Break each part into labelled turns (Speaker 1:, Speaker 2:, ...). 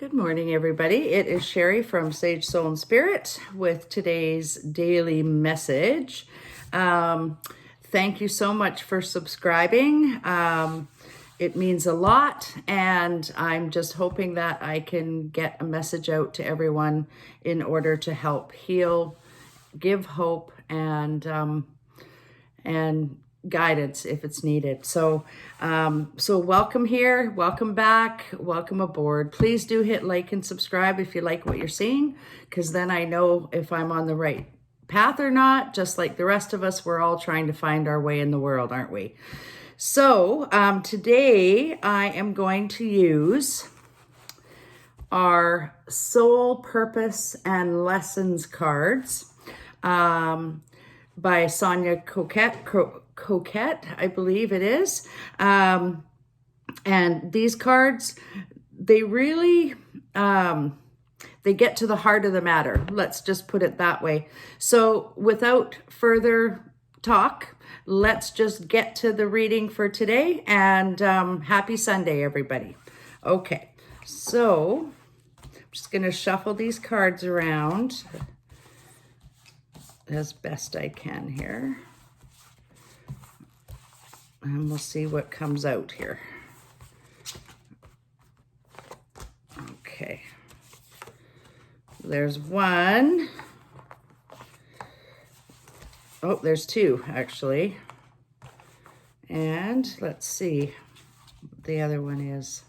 Speaker 1: Good morning, everybody. It is Sharie from Sage Soul and Spirit with today's daily message. Thank you so much for subscribing. It means a lot, and I'm just hoping that I can get a message out to everyone in order to help heal, give hope, and guidance if it's needed. So welcome here, welcome back, welcome aboard. Please do hit like and subscribe if you like what you're seeing, because then I know if I'm on the right path or not. Just like the rest of us, we're all trying to find our way in the world, aren't we? So today I am going to use our soul purpose and lessons cards by Sonia Coquette, I believe it is. And these cards, they really, they get to the heart of the matter. Let's just put it that way. So without further talk, let's just get to the reading for today, and happy Sunday, everybody. Okay, so I'm just going to shuffle these cards around as best I can here. And we'll see what comes out here. Okay. There's one. Oh, there's two, actually. And let's see what the other one is.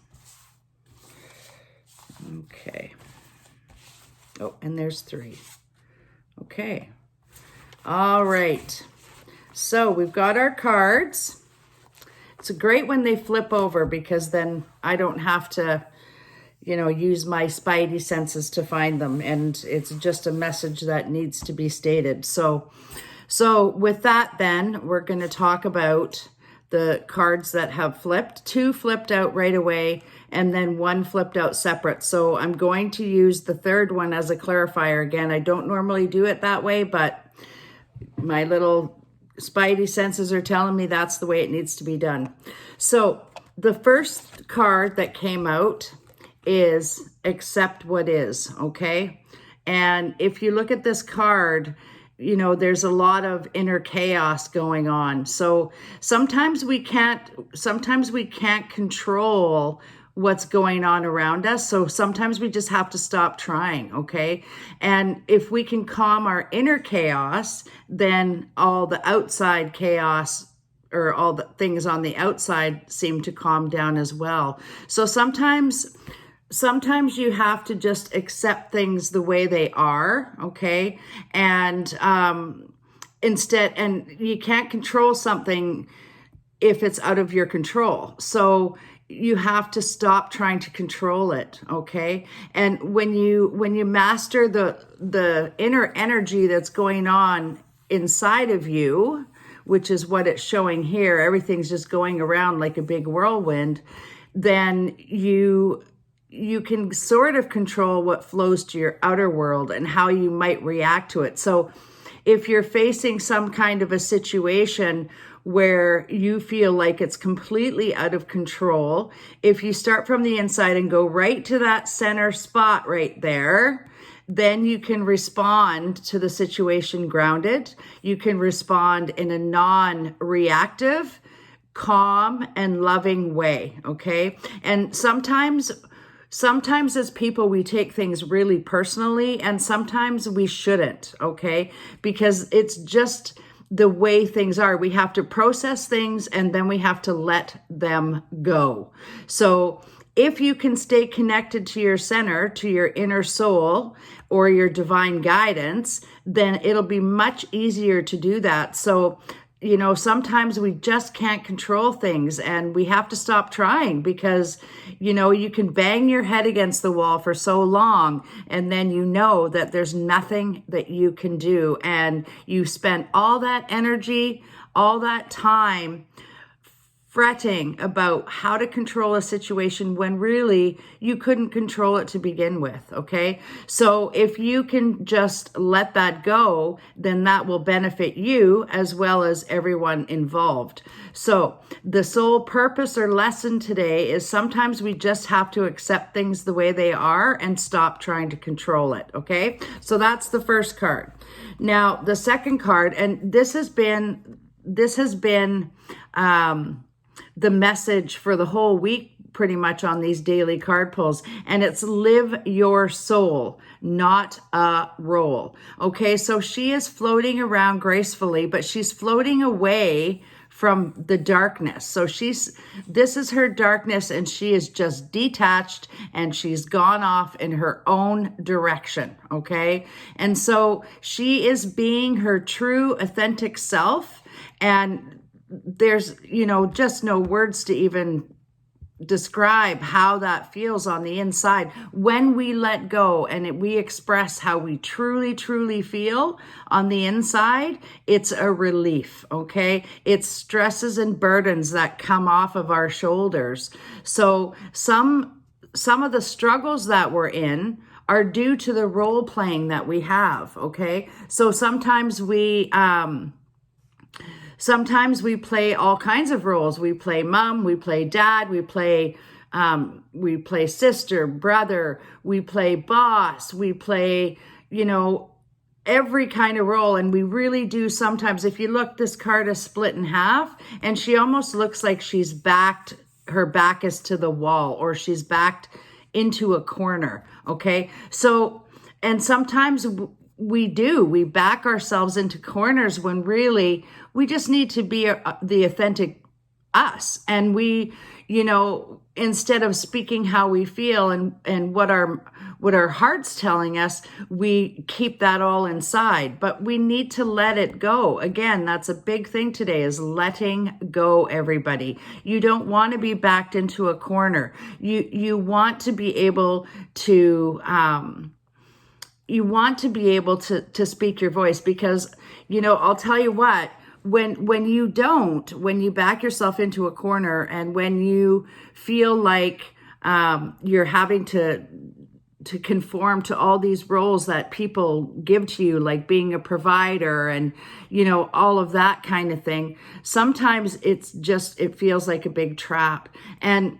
Speaker 1: Okay. Oh, and there's three. Okay. All right. So we've got our cards. It's great when they flip over, because then I don't have to, use my spidey senses to find them. And it's just a message that needs to be stated. So with that, then we're going to talk about the cards that have flipped. Two flipped out right away, and then one flipped out separate. So I'm going to use the third one as a clarifier. Again, I don't normally do it that way, but my little spidey senses are telling me that's the way it needs to be done. So the first card that came out is accept what is, okay? And if you look at this card, there's a lot of inner chaos going on. So sometimes we can't control what's going on around us. So sometimes we just have to stop trying, okay? And if we can calm our inner chaos, then all the outside chaos, or all the things on the outside, seem to calm down as well. So sometimes you have to just accept things the way they are, okay? And and you can't control something if it's out of your control. So you have to stop trying to control it, okay? And when you master the inner energy that's going on inside of you, which is what it's showing here, everything's just going around like a big whirlwind, then you can sort of control what flows to your outer world and how you might react to it. So if you're facing some kind of a situation where you feel like it's completely out of control, if you start from the inside and go right to that center spot right there, then you can respond to the situation grounded. You can respond in a non-reactive, calm, and loving way, okay? And sometimes as people, we take things really personally, and sometimes we shouldn't, okay? Because it's just the way things are. We have to process things, and then we have to let them go. So if you can stay connected to your center, to your inner soul, or your divine guidance, then it'll be much easier to do that. So sometimes we just can't control things, and we have to stop trying, because, you can bang your head against the wall for so long, and then that there's nothing that you can do. And you spent all that energy, all that time fretting about how to control a situation when really you couldn't control it to begin with, okay? So if you can just let that go, then that will benefit you as well as everyone involved. So the sole purpose or lesson today is sometimes we just have to accept things the way they are and stop trying to control it, okay? So that's the first card. Now, the second card, and this has been the message for the whole week pretty much on these daily card pulls, and it's live your soul, not a role. Okay, so she is floating around gracefully, but she's floating away from the darkness. So this is her darkness, and she is just detached, and she's gone off in her own direction, okay? And so she is being her true authentic self, and there's, just no words to even describe how that feels on the inside when we let go and we express how we truly, truly feel on the inside. It's a relief, okay? It's stresses and burdens that come off of our shoulders. So some of the struggles that we're in are due to the role playing that we have, okay? So sometimes we play all kinds of roles. We play mom, we play dad, we play sister, brother, we play boss, we play, every kind of role. And we really do sometimes. If you look, this card is split in half, and she almost looks like her back is to the wall, or she's backed into a corner, okay? So, and sometimes we back ourselves into corners when really we just need to be the authentic us. And we, instead of speaking how we feel and what our heart's telling us, we keep that all inside. But we need to let it go. Again, that's a big thing today, is letting go, everybody. You don't want to be backed into a corner. You want to be able to to speak your voice, because, I'll tell you what, when you back yourself into a corner, and when you feel like you're having to conform to all these roles that people give to you, like being a provider and, all of that kind of thing, sometimes it feels like a big trap. And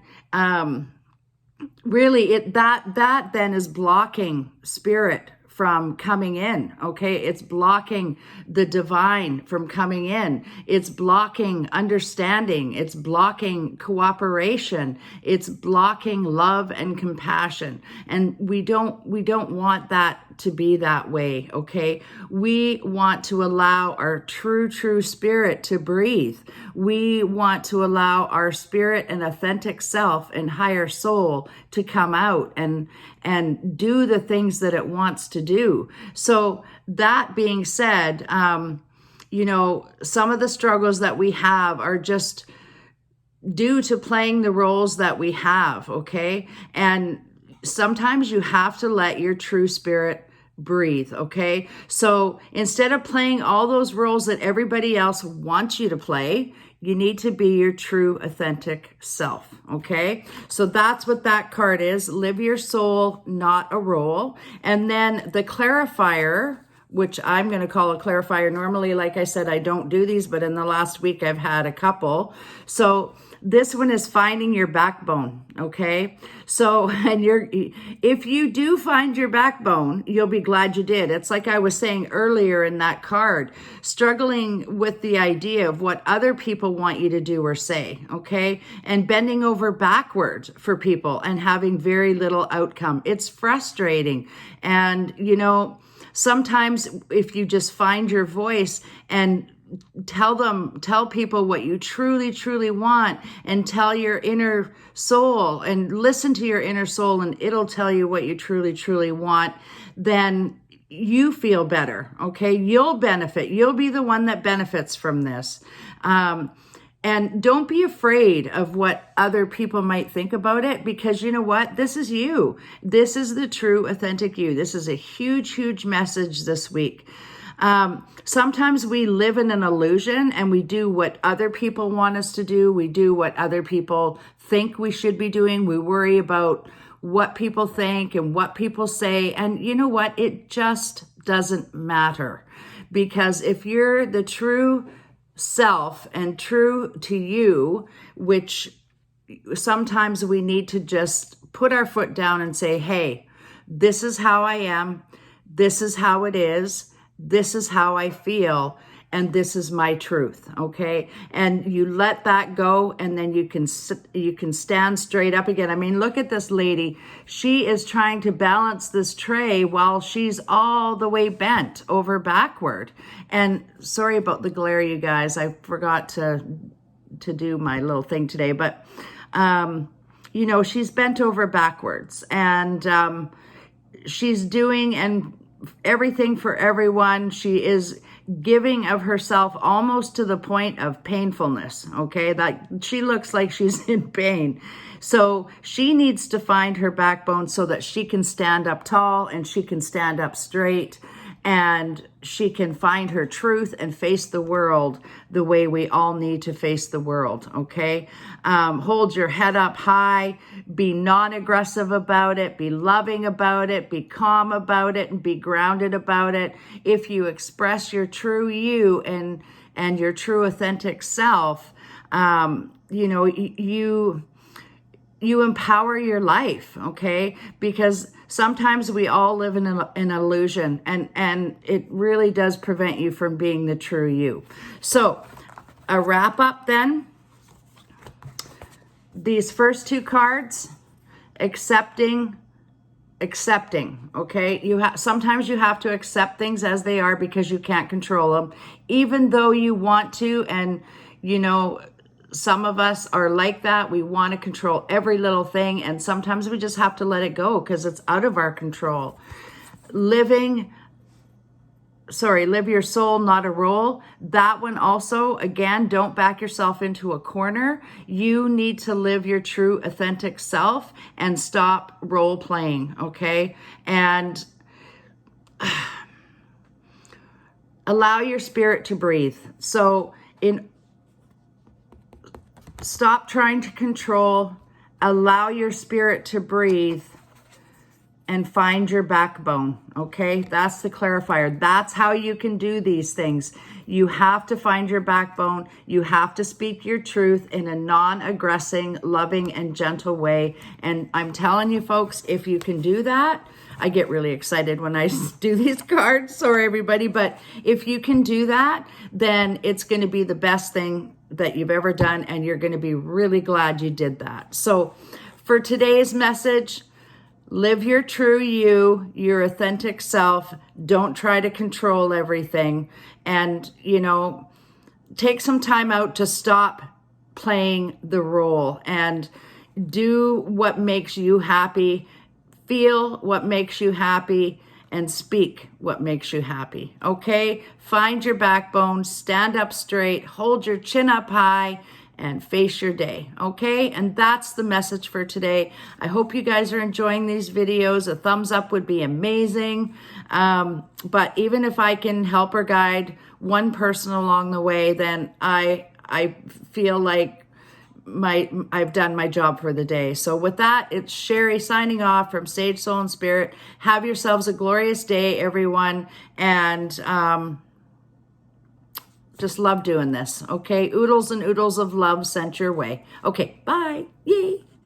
Speaker 1: really that then is blocking spirit from coming in, okay? It's blocking the divine from coming in. It's blocking understanding. It's blocking cooperation. It's blocking love and compassion. And we don't want that to be that way, okay? We want to allow our true spirit to breathe. We want to allow our spirit and authentic self and higher soul to come out and do the things that it wants to do. So that being said, some of the struggles that we have are just due to playing the roles that we have, okay? And sometimes you have to let your true spirit breathe, okay? So instead of playing all those roles that everybody else wants you to play, you need to be your true authentic self, okay? So that's what that card is. Live your soul, not a role. And then the clarifier, which I'm going to call a clarifier. Normally, like I said, I don't do these, but in the last week I've had a couple. So this one is finding your backbone, okay? So, if you do find your backbone, you'll be glad you did. It's like I was saying earlier in that card, struggling with the idea of what other people want you to do or say, okay? And bending over backwards for people and having very little outcome. It's frustrating. And, sometimes if you just find your voice and tell people what you truly want, and tell your inner soul and listen to your inner soul, and it'll tell you what you truly want, then you feel better, okay? You'll benefit. You'll be the one that benefits from this. And don't be afraid of what other people might think about it, because you know what? This is you. This is the true, authentic you. This is a huge message this week. Sometimes we live in an illusion and we do what other people want us to do. We do what other people think we should be doing. We worry about what people think and what people say. And you know what? It just doesn't matter. Because if you're the true self and true to you, which sometimes we need to just put our foot down and say, hey, this is how I am. This is how it is. This is how I feel. And this is my truth. Okay. And you let that go, and then you can stand straight up again. I mean, look at this lady. She is trying to balance this tray while she's all the way bent over backward. And sorry about the glare, you guys. I forgot to do my little thing today, but, you know, she's bent over backwards, and, she's doing and everything for everyone. She is giving of herself almost to the point of painfulness. Okay. Like she looks like she's in pain. So she needs to find her backbone so that she can stand up tall and she can stand up straight, and she can find her truth and face the world the way we all need to face the world. Okay. Hold your head up high, be non-aggressive about it, be loving about it, be calm about it, and be grounded about it. If you express your true you and your true authentic self, you know, you empower your life, okay? Because sometimes we all live in an illusion, and it really does prevent you from being the true you. So a wrap up then. These first two cards, accepting, okay? Sometimes you have to accept things as they are because you can't control them, even though you want to. And, you know, some of us are like that. We want to control every little thing, and sometimes we just have to let it go because it's out of our control. Live your soul, not a role. That one also, again, don't back yourself into a corner. You need to live your true, authentic self and stop role playing, okay? And allow your spirit to breathe. So stop trying to control, allow your spirit to breathe, and find your backbone, okay? That's the clarifier. That's how you can do these things. You have to find your backbone. You have to speak your truth in a non-aggressing, loving, and gentle way. And I'm telling you, folks, if you can do that, I get really excited when I do these cards. Sorry, everybody. But if you can do that, then it's going to be the best thing that you've ever done, and you're going to be really glad you did that. So for today's message, live your true you, your authentic self. Don't try to control everything. And, you know, take some time out to stop playing the role and do what makes you happy, feel what makes you happy, and speak what makes you happy. Okay? Find your backbone, stand up straight, hold your chin up high, and face your day. Okay? And that's the message for today. I hope you guys are enjoying these videos. A thumbs up would be amazing. But even if I can help or guide one person along the way, then I feel like I've done my job for the day. So with that, it's Sharie signing off from Sage Soul and Spirit. Have yourselves a glorious day, everyone. And just love doing this. Okay. Oodles and oodles of love sent your way. Okay. Bye. Yay.